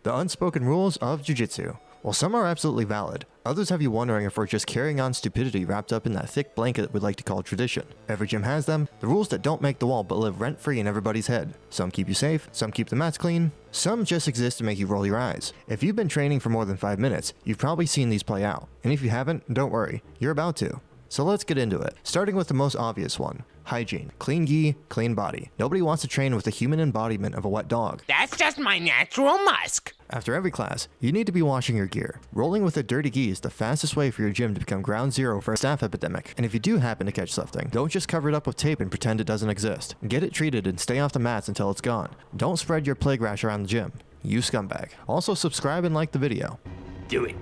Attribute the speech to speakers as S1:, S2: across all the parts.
S1: The unspoken rules of Jiu-Jitsu. While some are absolutely valid, others have you wondering if we're just carrying on stupidity wrapped up in that thick blanket we like to call tradition. Every gym has them, the rules that don't make the wall but live rent-free in everybody's head. Some keep you safe, some keep the mats clean, some just exist to make you roll your eyes. If you've been training for more than 5 minutes, you've probably seen these play out. And if you haven't, don't worry, you're about to. So let's get into it, starting with the most obvious one. Hygiene. Clean gi, clean body. Nobody wants to train with the human embodiment of a wet dog.
S2: That's just my natural musk.
S1: After every class, you need to be washing your gear. Rolling with a dirty gi is the fastest way for your gym to become ground zero for a staph epidemic. And if you do happen to catch something, don't just cover it up with tape and pretend it doesn't exist. Get it treated and stay off the mats until it's gone. Don't spread your plague rash around the gym. You scumbag. Also subscribe and like the video.
S2: Do it.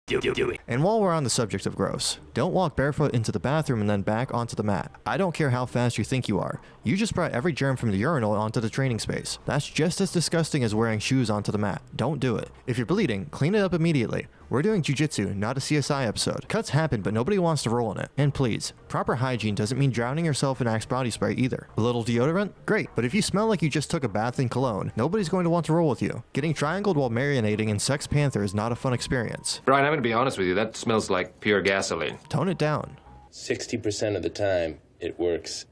S2: Do it.
S1: And while we're on the subject of gross, don't walk barefoot into the bathroom and then back onto the mat. I don't care how fast you think you are. You just brought every germ from the urinal onto the training space. That's just as disgusting as wearing shoes onto the mat. Don't do it. If you're bleeding, clean it up immediately. We're doing Jiu-Jitsu, not a CSI episode. Cuts happen, but nobody wants to roll in it. And please, proper hygiene doesn't mean drowning yourself in Axe body spray either. A little deodorant? Great, but if you smell like you just took a bath in cologne, nobody's going to want to roll with you. Getting triangled while marinating in Sex Panther is not a fun experience.
S3: Brian, I'm going to be honest with you, that smells like pure gasoline.
S1: Tone it down.
S4: 60% of the time, it works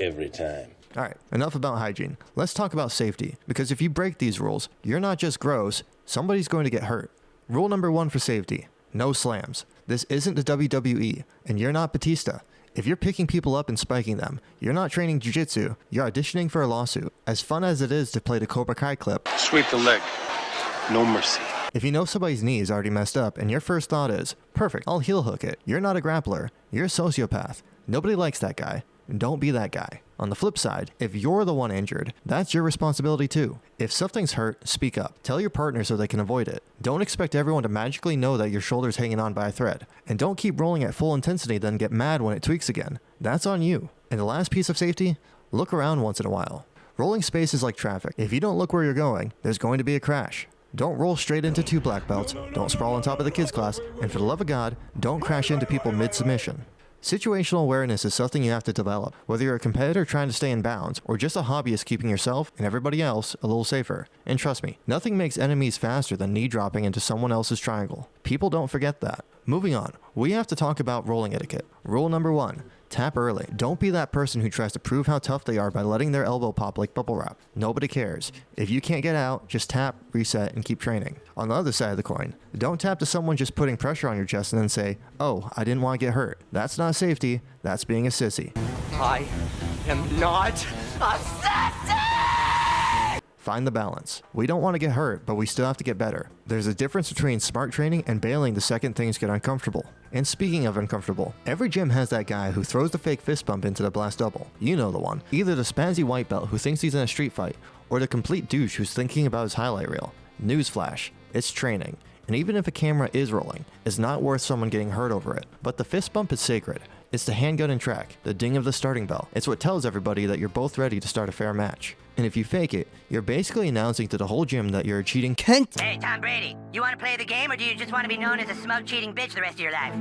S4: every time.
S1: Alright, enough about hygiene. Let's talk about safety, because if you break these rules, you're not just gross, somebody's going to get hurt. Rule number 1 for safety, no slams. This isn't the WWE, and you're not Batista. If you're picking people up and spiking them, you're not training jiu-jitsu, you're auditioning for a lawsuit. As fun as it is to play the Cobra Kai clip,
S4: Sweep the leg. No mercy.
S1: if you know somebody's knee is already messed up and your first thought is, perfect, I'll heel hook it, you're not a grappler, you're a sociopath. Nobody likes that guy. Don't be that guy. On the flip side, if you're the one injured, that's your responsibility too. If something's hurt, speak up. Tell your partner so they can avoid it. Don't expect everyone to magically know that your shoulder's hanging on by a thread. And don't keep rolling at full intensity then get mad when it tweaks again. That's on you. And the last piece of safety, look around once in a while. Rolling space is like traffic. If you don't look where you're going, there's going to be a crash. Don't roll straight into 2 black belts, don't sprawl on top of the kids class, and for the love of God, don't crash into people mid-submission. Situational awareness is something you have to develop, whether you're a competitor trying to stay in bounds, or just a hobbyist keeping yourself and everybody else a little safer. And trust me, nothing makes enemies faster than knee dropping into someone else's triangle. People don't forget that. Moving on, we have to talk about rolling etiquette. Rule number 1. Tap early. Don't be that person who tries to prove how tough they are by letting their elbow pop like bubble wrap. Nobody cares. If you can't get out, just tap, reset, and keep training. On the other side of the coin, don't tap to someone just putting pressure on your chest and then say, oh, I didn't want to get hurt. That's not safety, that's being a sissy.
S2: I am not a sissy!
S1: Find the balance. We don't want to get hurt, but we still have to get better. There's a difference between smart training and bailing the second things get uncomfortable. And speaking of uncomfortable, every gym has that guy who throws the fake fist bump into the blast double. You know the one. Either the spazzy white belt who thinks he's in a street fight, or the complete douche who's thinking about his highlight reel. Newsflash, it's training. And even if a camera is rolling, it's not worth someone getting hurt over it. But the fist bump is sacred. It's the handgun and track, the ding of the starting bell. It's what tells everybody that you're both ready to start a fair match. And if you fake it, you're basically announcing to the whole gym that you're a cheating cunt.
S5: Hey, Tom Brady, you want to play the game or do you just want to be known as a smoke cheating bitch the rest of your life?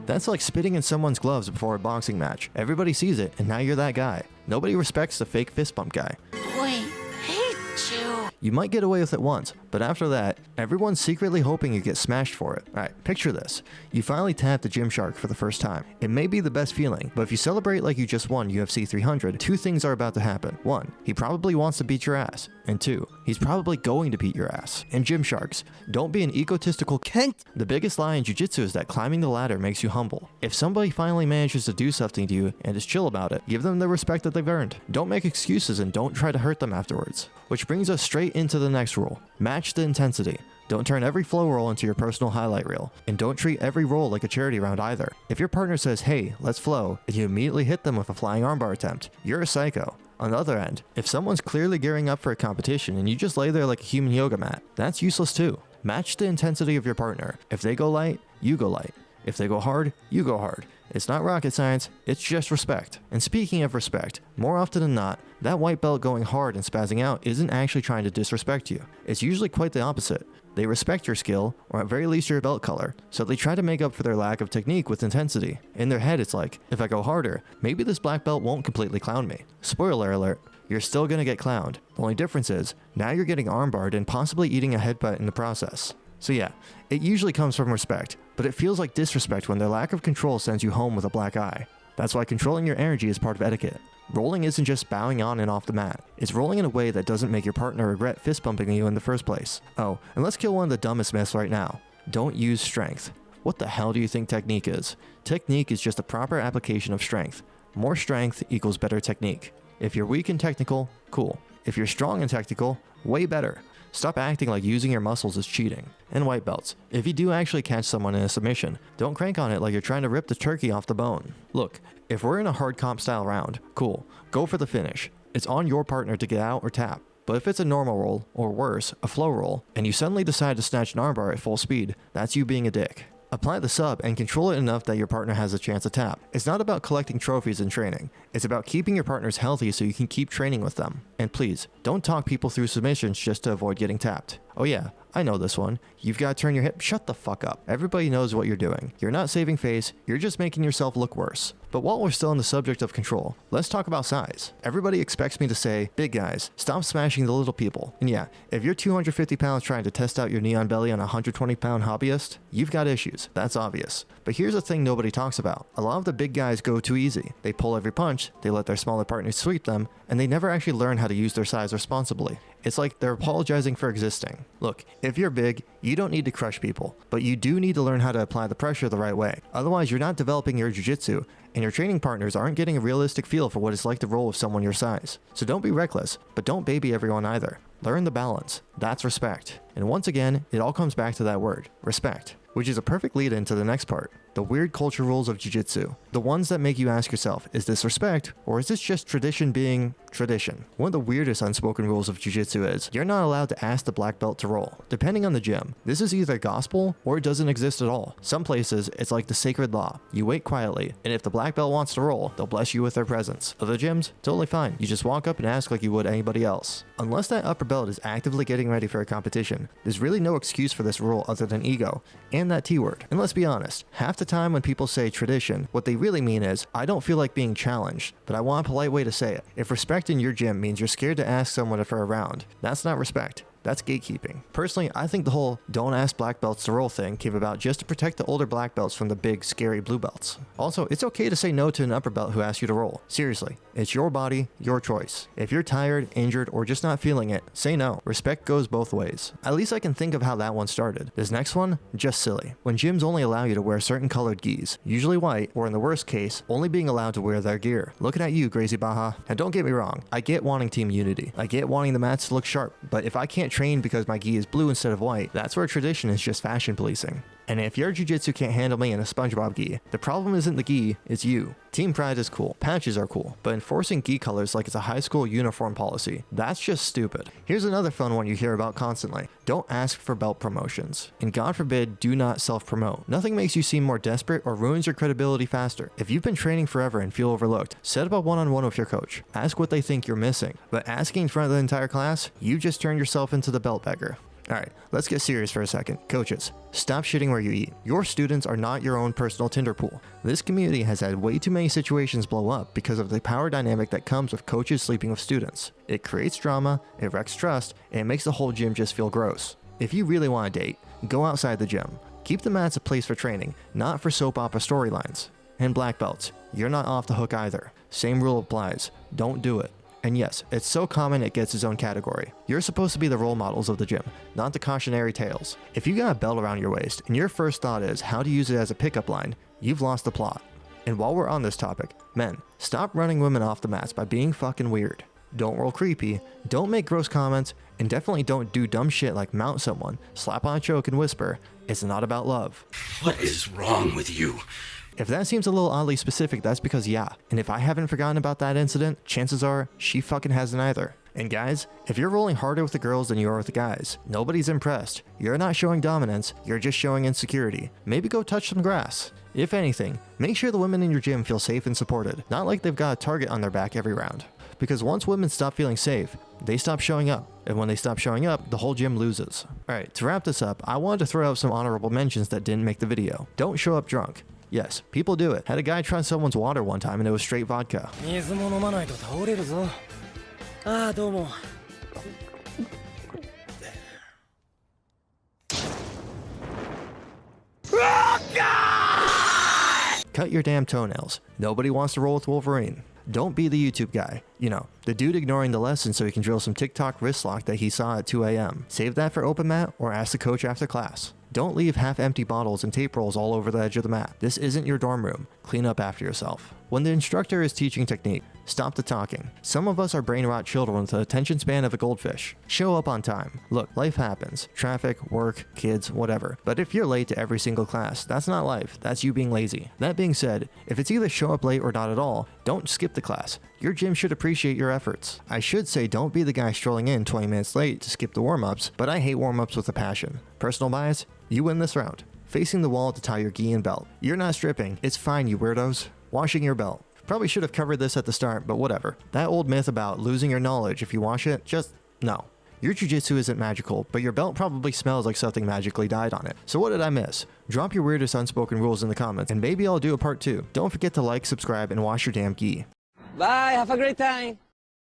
S1: That's like spitting in someone's gloves before a boxing match. Everybody sees it, and now you're that guy. Nobody respects the fake fist bump guy.
S5: Wait, hate you.
S1: You might get away with it once, but after that, everyone's secretly hoping you get smashed for it. Alright, picture this. You finally tap the Gymshark for the first time. It may be the best feeling, but if you celebrate like you just won UFC 300, 2 things are about to happen. 1, he probably wants to beat your ass. And 2, he's probably going to beat your ass. And Gymsharks, don't be an egotistical cunt. The biggest lie in jiu-jitsu is that climbing the ladder makes you humble. If somebody finally manages to do something to you and is chill about it, give them the respect that they've earned. Don't make excuses and don't try to hurt them afterwards. Which brings us straight into the next rule. Match the intensity. Don't turn every flow roll into your personal highlight reel. And don't treat every roll like a charity round either. If your partner says, hey, let's flow, and you immediately hit them with a flying armbar attempt, you're a psycho. On the other end, if someone's clearly gearing up for a competition and you just lay there like a human yoga mat, that's useless too. Match the intensity of your partner. If they go light, you go light. If they go hard, you go hard. It's not rocket science, it's just respect. And speaking of respect, more often than not, that white belt going hard and spazzing out isn't actually trying to disrespect you. It's usually quite the opposite. They respect your skill, or at very least your belt color, so they try to make up for their lack of technique with intensity. In their head it's like, if I go harder, maybe this black belt won't completely clown me. Spoiler alert, you're still gonna get clowned. The only difference is, now you're getting armbarred and possibly eating a headbutt in the process. So yeah, it usually comes from respect, but it feels like disrespect when their lack of control sends you home with a black eye. That's why controlling your energy is part of etiquette. Rolling isn't just bowing on and off the mat. It's rolling in a way that doesn't make your partner regret fist bumping you in the first place. Oh, and let's kill one of the dumbest myths right now. Don't use strength. What the hell do you think technique is? Technique is just a proper application of strength. More strength equals better technique. If you're weak and technical, cool. If you're strong and technical, way better. Stop acting like using your muscles is cheating. And white belts, if you do actually catch someone in a submission, don't crank on it like you're trying to rip the turkey off the bone. Look, if we're in a hard comp style round, cool, go for the finish. It's on your partner to get out or tap. But if it's a normal roll, or worse, a flow roll, and you suddenly decide to snatch an armbar at full speed, that's you being a dick. Apply the sub and control it enough that your partner has a chance to tap. It's not about collecting trophies in training. It's about keeping your partners healthy so you can keep training with them. And please, don't talk people through submissions just to avoid getting tapped. Oh yeah, I know this one. You've got to turn your hip. Shut the fuck up. Everybody knows what you're doing. You're not saving face, you're just making yourself look worse. But while we're still on the subject of control, let's talk about size. Everybody expects me to say, big guys, stop smashing the little people. And yeah, if you're 250 pounds trying to test out your neon belly on a 120-pound hobbyist, you've got issues. That's obvious. But here's the thing nobody talks about. A lot of the big guys go too easy. They pull every punch, they let their smaller partners sweep them, and they never actually learn how to use their size responsibly. It's like they're apologizing for existing. Look, if you're big, you don't need to crush people, but you do need to learn how to apply the pressure the right way. Otherwise, you're not developing your jiu-jitsu, and your training partners aren't getting a realistic feel for what it's like to roll with someone your size. So don't be reckless, but don't baby everyone either. Learn the balance. That's respect. And once again, it all comes back to that word, respect, which is a perfect lead into the next part. The weird culture rules of jiu-jitsu. The ones that make you ask yourself, is this respect, or is this just tradition being tradition? One of the weirdest unspoken rules of jiu-jitsu is, you're not allowed to ask the black belt to roll. Depending on the gym, this is either gospel, or it doesn't exist at all. Some places, it's like the sacred law. You wait quietly, and if the black belt wants to roll, they'll bless you with their presence. Other gyms, totally fine. You just walk up and ask like you would anybody else. Unless that upper belt is actively getting ready for a competition, there's really no excuse for this rule other than ego, and that T-word. And let's be honest, half the time when people say tradition, what they really mean is, I don't feel like being challenged, but I want a polite way to say it. If respect in your gym means you're scared to ask someone for a round, that's not respect. That's gatekeeping. Personally, I think the whole don't ask black belts to roll thing came about just to protect the older black belts from the big, scary blue belts. Also, it's okay to say no to an upper belt who asks you to roll. Seriously, it's your body, your choice. If you're tired, injured, or just not feeling it, say no. Respect goes both ways. At least I can think of how that one started. This next one, just silly. When gyms only allow you to wear certain colored gis, usually white, or in the worst case, only being allowed to wear their gear. Looking at you, Gracie Baja. And don't get me wrong, I get wanting team unity. I get wanting the mats to look sharp, but if I can't train because my gi is blue instead of white, that's where tradition is just fashion policing. And if your jiu-jitsu can't handle me in a SpongeBob gi, the problem isn't the gi, it's you. Team pride is cool, patches are cool, but enforcing gi colors like it's a high school uniform policy, that's just stupid. Here's another fun one you hear about constantly. Don't ask for belt promotions. And God forbid, do not self-promote. Nothing makes you seem more desperate or ruins your credibility faster. If you've been training forever and feel overlooked, set up a one-on-one with your coach. Ask what they think you're missing. But asking in front of the entire class, you just turned yourself into the belt beggar. Alright, let's get serious for a second. Coaches, stop shitting where you eat. Your students are not your own personal Tinder pool. This community has had way too many situations blow up because of the power dynamic that comes with coaches sleeping with students. It creates drama, it wrecks trust, and it makes the whole gym just feel gross. If you really want to date, go outside the gym. Keep the mats a place for training, not for soap opera storylines. And black belts, you're not off the hook either. Same rule applies. Don't do it. And yes, it's so common it gets its own category. You're supposed to be the role models of the gym, not the cautionary tales. If you got a belt around your waist and your first thought is how to use it as a pickup line, you've lost the plot. And while we're on this topic, men, stop running women off the mats by being fucking weird. Don't roll creepy, don't make gross comments, and definitely don't do dumb shit like mount someone, slap on a choke and whisper, "It's not about love."
S6: What is wrong with you?
S1: If that seems a little oddly specific, that's because yeah. And if I haven't forgotten about that incident, chances are she fucking hasn't either. And guys, if you're rolling harder with the girls than you are with the guys, nobody's impressed. You're not showing dominance, you're just showing insecurity. Maybe go touch some grass. If anything, make sure the women in your gym feel safe and supported, not like they've got a target on their back every round. Because once women stop feeling safe, they stop showing up. And when they stop showing up, the whole gym loses. Alright, to wrap this up, I wanted to throw out some honorable mentions that didn't make the video. Don't show up drunk. Yes, people do it. Had a guy try someone's water one time and it was straight vodka. Cut your damn toenails. Nobody wants to roll with Wolverine. Don't be the YouTube guy. You know, the dude ignoring the lesson so he can drill some TikTok wrist lock that he saw at 2 a.m. Save that for open mat or ask the coach after class. Don't leave half-empty bottles and tape rolls all over the edge of the mat. This isn't your dorm room. Clean up after yourself. When the instructor is teaching technique, stop the talking. Some of us are brain rot children with the attention span of a goldfish. Show up on time. Look, life happens. Traffic, work, kids, whatever. But if you're late to every single class, that's not life. That's you being lazy. That being said, if it's either show up late or not at all, don't skip the class. Your gym should appreciate your efforts. I should say don't be the guy strolling in 20 minutes late to skip the warm-ups, but I hate warm-ups with a passion. Personal bias? You win this round. Facing the wall to tie your gi and belt. You're not stripping. It's fine, you weirdos. Washing your belt. Probably should have covered this at the start, but whatever. That old myth about losing your knowledge if you wash it, just no. Your jujitsu isn't magical, but your belt probably smells like something magically died on it. So what did I miss? Drop your weirdest unspoken rules in the comments, and maybe I'll do a part 2. Don't forget to like, subscribe, and wash your damn gi.
S7: Bye, have a great time.